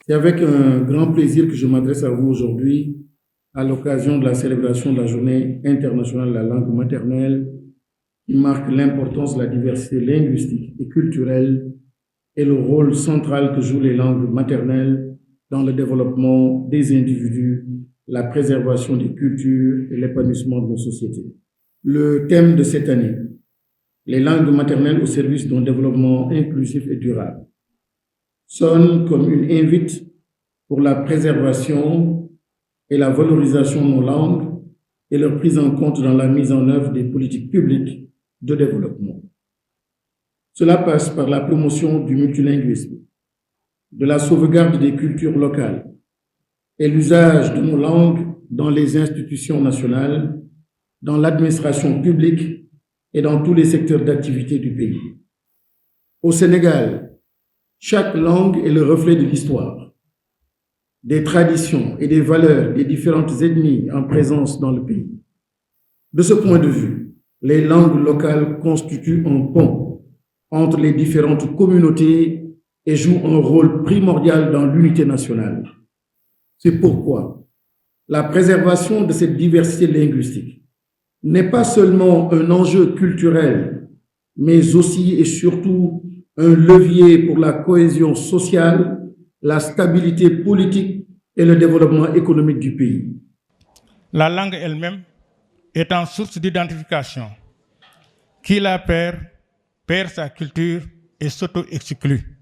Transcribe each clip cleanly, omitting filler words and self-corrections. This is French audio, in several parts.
C'est avec un grand plaisir que je m'adresse à vous aujourd'hui à l'occasion de la célébration de la Journée internationale de la langue maternelle qui marque l'importance de la diversité linguistique et culturelle et le rôle central que jouent les langues maternelles dans le développement des individus, la préservation des cultures et l'épanouissement de nos sociétés. Le thème de cette année, les langues maternelles au service d'un développement inclusif et durable, sonne comme une invite pour la préservation et la valorisation de nos langues et leur prise en compte dans la mise en œuvre des politiques publiques de développement. Cela passe par la promotion du multilinguisme, de la sauvegarde des cultures locales et l'usage de nos langues dans les institutions nationales, dans l'administration publique et dans tous les secteurs d'activité du pays. Au Sénégal, chaque langue est le reflet de l'histoire, des traditions et des valeurs des différentes ethnies en présence dans le pays. De ce point de vue, les langues locales constituent un pont entre les différentes communautés et jouent un rôle primordial dans l'unité nationale. C'est pourquoi la préservation de cette diversité linguistique n'est pas seulement un enjeu culturel, mais aussi et surtout un levier pour la cohésion sociale, la stabilité politique et le développement économique du pays. La langue elle-même étant source d'identification. Qui la perd sa culture et s'auto-exclut.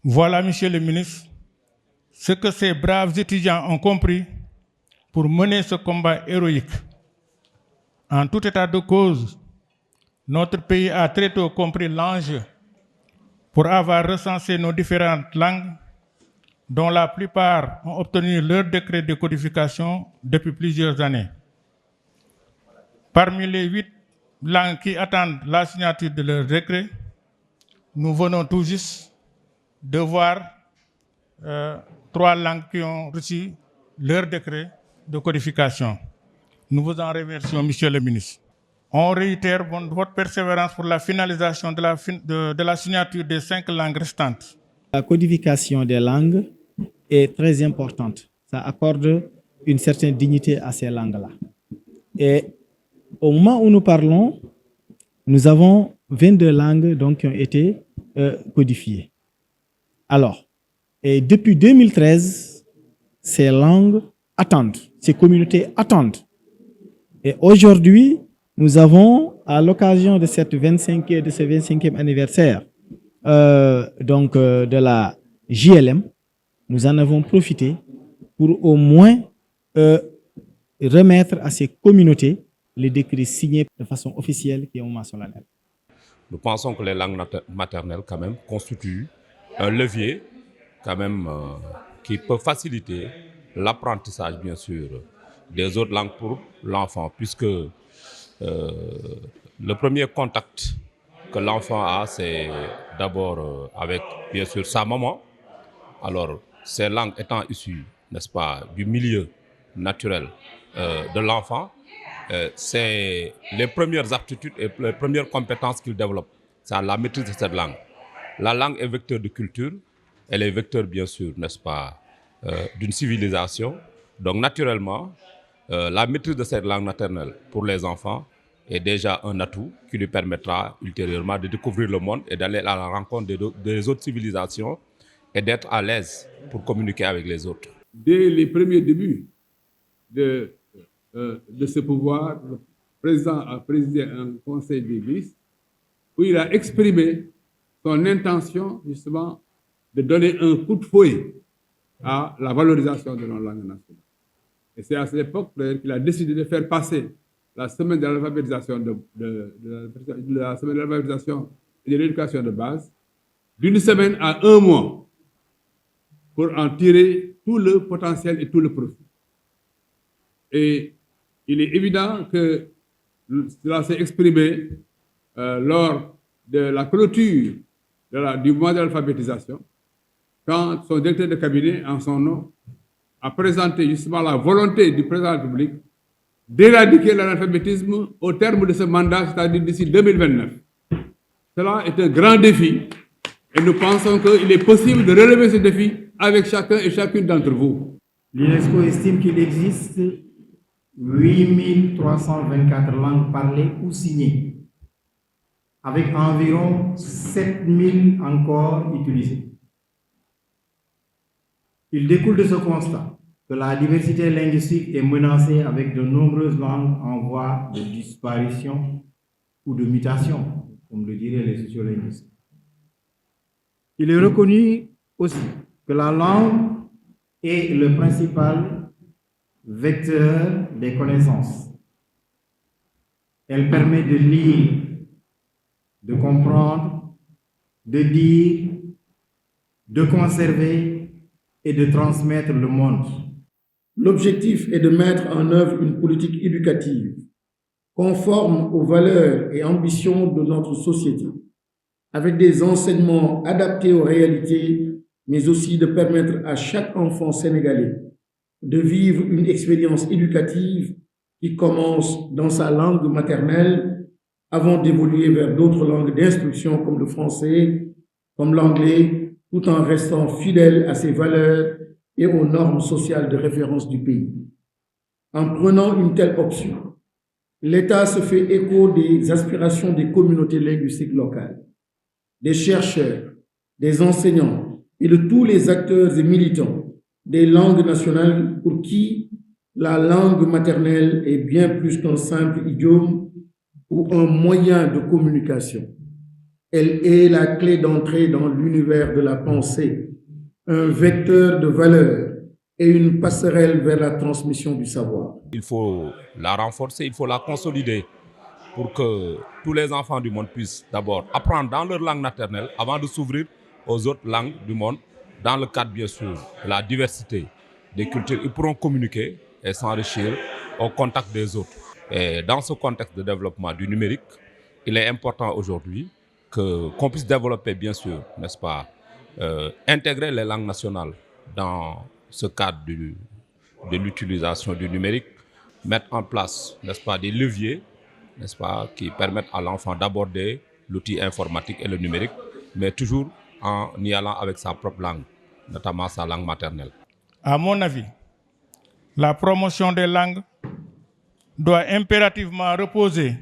Voilà, Monsieur le ministre, ce que ces braves étudiants ont compris pour mener ce combat héroïque. En tout état de cause, notre pays a très tôt compris l'enjeu pour avoir recensé nos différentes langues, dont la plupart ont obtenu leur décret de codification depuis plusieurs années. Parmi les 8 langues qui attendent la signature de leur décret, nous venons tout juste de voir 3 langues qui ont reçu leur décret de codification. Nous vous en remercions, Monsieur le ministre. On réitère votre persévérance pour la finalisation de la signature des 5 langues restantes. La codification des langues est très importante. Ça accorde une certaine dignité à ces langues-là. Et au moment où nous parlons, nous avons 22 langues donc, qui ont été codifiées. Alors, et depuis 2013, ces langues attendent, ces communautés attendent. Et aujourd'hui, nous avons, à l'occasion de ce 25e anniversaire de la JLM, nous en avons profité pour au moins remettre à ces communautés les décrets signés de façon officielle qui est au moment solennel. Nous pensons que les langues maternelles quand même constituent un levier quand même qui peut faciliter l'apprentissage bien sûr des autres langues pour l'enfant, puisque le premier contact que l'enfant a, c'est d'abord avec bien sûr sa maman. Alors ces langues étant issues, n'est-ce pas, du milieu naturel de l'enfant, c'est les premières aptitudes et les premières compétences qu'il développe. C'est la maîtrise de cette langue. La langue est vecteur de culture, elle est vecteur bien sûr, n'est-ce pas, d'une civilisation. Donc naturellement, la maîtrise de cette langue maternelle pour les enfants est déjà un atout qui lui permettra ultérieurement de découvrir le monde et d'aller à la rencontre des autres civilisations et d'être à l'aise pour communiquer avec les autres. Dès les premiers débuts de ce pouvoir, le président a présidé un conseil d'église où il a exprimé son intention justement de donner un coup de fouet à la valorisation de nos langues nationales. Et c'est à cette époque qu'il a décidé de faire passer la semaine de l'alphabétisation la semaine de l'alphabétisation et de l'éducation de base d'une semaine à 1 mois pour en tirer tout le potentiel et tout le profit. Et il est évident que cela s'est exprimé lors de la clôture du mois de l'alphabétisation, quand son directeur de cabinet, en son nom, a présenté justement la volonté du président de la République d'éradiquer l'analphabétisme au terme de ce mandat, c'est-à-dire d'ici 2029. Cela est un grand défi et nous pensons qu'il est possible de relever ce défi avec chacun et chacune d'entre vous. L'UNESCO estime qu'il existe 8324 langues parlées ou signées, avec environ 7000 encore utilisées. Il découle de ce constat que la diversité linguistique est menacée avec de nombreuses langues en voie de disparition ou de mutation, comme le diraient les sociolinguistes. Il est reconnu aussi que la langue est le principal vecteur des connaissances. Elle permet de lire, de comprendre, de dire, de conserver et de transmettre le monde. L'objectif est de mettre en œuvre une politique éducative conforme aux valeurs et ambitions de notre société, avec des enseignements adaptés aux réalités, mais aussi de permettre à chaque enfant sénégalais de vivre une expérience éducative qui commence dans sa langue maternelle avant d'évoluer vers d'autres langues d'instruction comme le français, comme l'anglais, tout en restant fidèle à ses valeurs et aux normes sociales de référence du pays. En prenant une telle option, l'État se fait écho des aspirations des communautés linguistiques locales, des chercheurs, des enseignants et de tous les acteurs et militants des langues nationales pour qui la langue maternelle est bien plus qu'un simple idiome ou un moyen de communication. Elle est la clé d'entrée dans l'univers de la pensée, un vecteur de valeur et une passerelle vers la transmission du savoir. Il faut la renforcer, il faut la consolider pour que tous les enfants du monde puissent d'abord apprendre dans leur langue maternelle avant de s'ouvrir aux autres langues du monde, dans le cadre bien sûr de la diversité des cultures. Ils pourront communiquer et s'enrichir au contact des autres. Et dans ce contexte de développement du numérique, il est important aujourd'hui qu'on puisse développer bien sûr, n'est-ce pas, intégrer les langues nationales dans ce cadre de l'utilisation du numérique, mettre en place, n'est-ce pas, des leviers, n'est-ce pas, qui permettent à l'enfant d'aborder l'outil informatique et le numérique, mais toujours en y allant avec sa propre langue, notamment sa langue maternelle. À mon avis, la promotion des langues doit impérativement reposer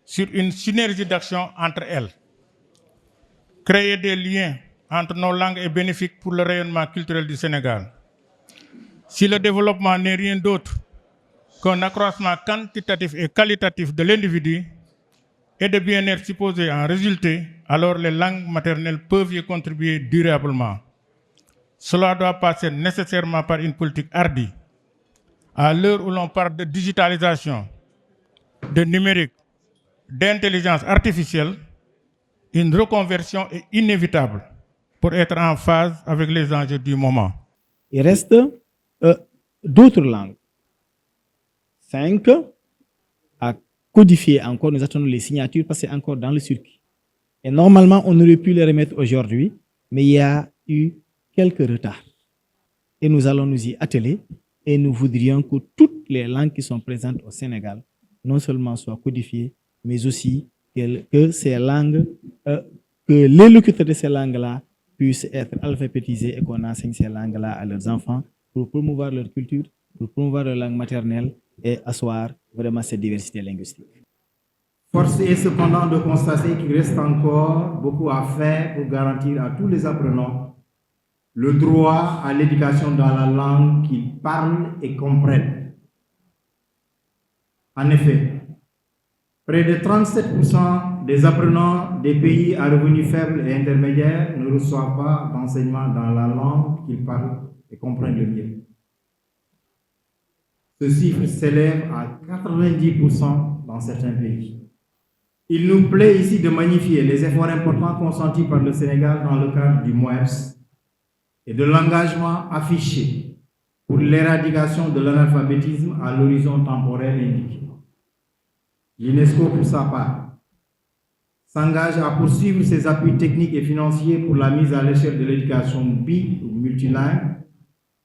sur une synergie d'action entre elles. Créer des liens entre nos langues est bénéfique pour le rayonnement culturel du Sénégal. Si le développement n'est rien d'autre qu'un accroissement quantitatif et qualitatif de l'individu et de bien-être supposé en résulter, alors les langues maternelles peuvent y contribuer durablement. Cela doit passer nécessairement par une politique hardie. À l'heure où l'on parle de digitalisation, de numérique, d'intelligence artificielle, une reconversion est inévitable pour être en phase avec les enjeux du moment. Il reste d'autres langues. 5 à codifier encore. Nous attendons les signatures parce que c'est encore dans le circuit. Et normalement, on aurait pu les remettre aujourd'hui, mais il y a eu quelques retards. Et nous allons nous y atteler et nous voudrions que toutes les langues qui sont présentes au Sénégal non seulement soient codifiées, mais aussi que ces langues, que les locuteurs de ces langues-là puissent être alphabétisés et qu'on enseigne ces langues-là à leurs enfants pour promouvoir leur culture, pour promouvoir leur langue maternelle et asseoir vraiment cette diversité linguistique. Force est cependant de constater qu'il reste encore beaucoup à faire pour garantir à tous les apprenants le droit à l'éducation dans la langue qu'ils parlent et comprennent. En effet, près de 37% des apprenants des pays à revenus faibles et intermédiaires ne reçoivent pas d'enseignement dans la langue qu'ils parlent et comprennent le mieux. Ce chiffre s'élève à 90% dans certains pays. Il nous plaît ici de magnifier les efforts importants consentis par le Sénégal dans le cadre du MOEPS et de l'engagement affiché pour l'éradication de l'analphabétisme à l'horizon temporel indiqué. L'UNESCO, pour sa part, s'engage à poursuivre ses appuis techniques et financiers pour la mise à l'échelle de l'éducation bi ou multilingue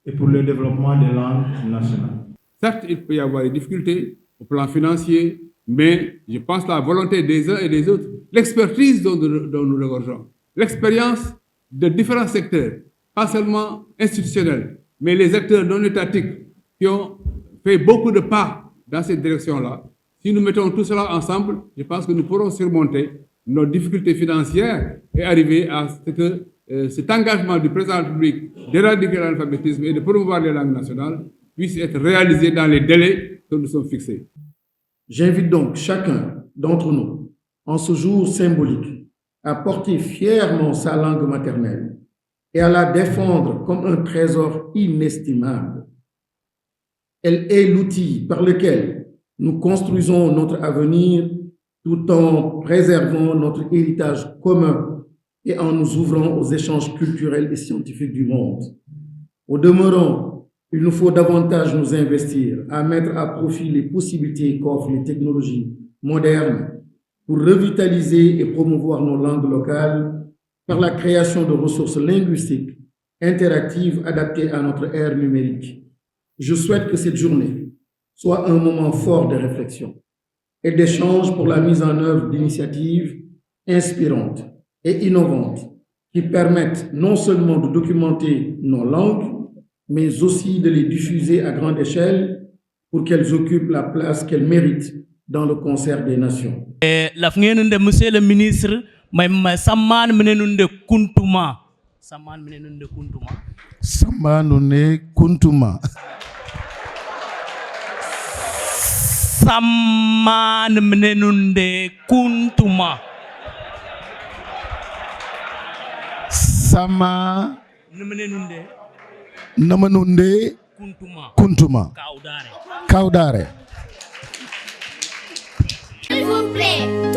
et pour le développement des langues nationales. Certes, il peut y avoir des difficultés au plan financier, mais je pense la volonté des uns et des autres, l'expertise dont nous regorgeons, l'expérience de différents secteurs pas seulement institutionnels, mais les acteurs non étatiques qui ont fait beaucoup de pas dans cette direction-là. Si nous mettons tout cela ensemble, je pense que nous pourrons surmonter nos difficultés financières et arriver à ce que cet engagement du président de la République d'éradiquer l'analphabétisme et de promouvoir les langues nationales puisse être réalisé dans les délais que nous sommes fixés. J'invite donc chacun d'entre nous, en ce jour symbolique, à porter fièrement sa langue maternelle et à la défendre comme un trésor inestimable. Elle est l'outil par lequel nous construisons notre avenir tout en préservant notre héritage commun et en nous ouvrant aux échanges culturels et scientifiques du monde. Au demeurant, il nous faut davantage nous investir à mettre à profit les possibilités qu'offrent les technologies modernes pour revitaliser et promouvoir nos langues locales par la création de ressources linguistiques interactives adaptées à notre ère numérique. Je souhaite que cette journée soit un moment fort de réflexion et d'échange pour la mise en œuvre d'initiatives inspirantes et innovantes qui permettent non seulement de documenter nos langues, mais aussi de les diffuser à grande échelle pour qu'elles occupent la place qu'elles méritent dans le concert des nations. Monsieur le ministre, Samman Menenunde Kuntuma. Samman Menenunde Kuntuma. Sammanune Kuntuma. Samman Menenunde Kuntuma. Sama Menenunde Namanunde Kuntuma. Kuntuma. Kaudare. Kaudare. S'il vous plaît.